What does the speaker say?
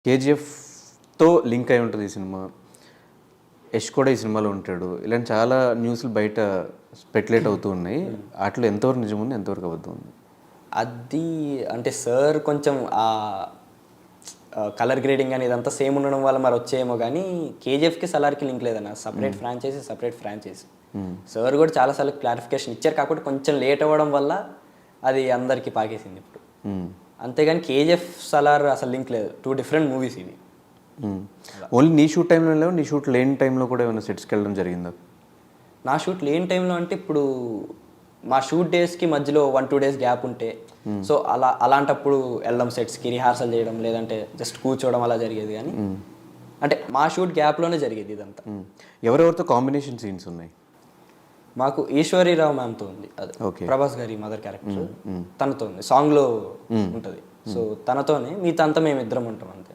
కేజీఎఫ్తో link అయి ఉంటుంది ఈ సినిమా. యష్ కూడా ఈ సినిమాలో ఉంటాడు. ఇలాంటి చాలా న్యూస్లు బయట స్పెక్యులేట్ అవుతూ ఉన్నాయి. వాటిలో ఎంతవరకు నిజం ఉంది, ఎంతవరకు అబద్ధం ఉంది? అది అంటే సార్ కొంచెం కలర్ గ్రేడింగ్ అని ఇదంతా సేమ్ ఉండడం వల్ల మరి వచ్చేయేమో కానీ కేజీఎఫ్కి సలార్కి లింక్ లేదన్న. Separate franchise. సార్ కూడా చాలాసార్లు క్లారిఫికేషన్ ఇచ్చారు, కాకపోతే కొంచెం లేట్ అవ్వడం వల్ల అది అందరికీ పాకేసింది ఇప్పుడు. అంతేగాని కేజీఎఫ్ సలార్ అసలు లింక్ లేదు. 2 డిఫరెంట్ మూవీస్ ఇవి. ఓన్లీ నీ షూట్ టైంలో లేవు, నీ షూట్ లేని టైంలో కూడా ఏమైనా సెట్స్కి వెళ్ళడం జరిగిందా? నా షూట్ లేని టైంలో అంటే ఇప్పుడు మా షూట్ డేస్కి మధ్యలో 1-2 డేస్ గ్యాప్ ఉంటే సో అలాంటప్పుడు వెళ్ళడం సెట్స్కి రిహార్సల్ చేయడం, లేదంటే జస్ట్ కూర్చోవడం అలా జరిగేది. కానీ అంటే మా షూట్ గ్యాప్లోనే జరిగేది ఇదంతా. ఎవరెవరితో కాంబినేషన్ సీన్స్ ఉన్నాయి? మాకు ఈశ్వరీరావు మ్యామ్తో ఉంది, అది ప్రభాస్ గారి మదర్ క్యారెక్టర్, తనతో ఉంది. సాంగ్లో ఉంటుంది. సో తనతోనే, మిగతా అంతా మేము ఇద్దరం ఉంటాం అంతే.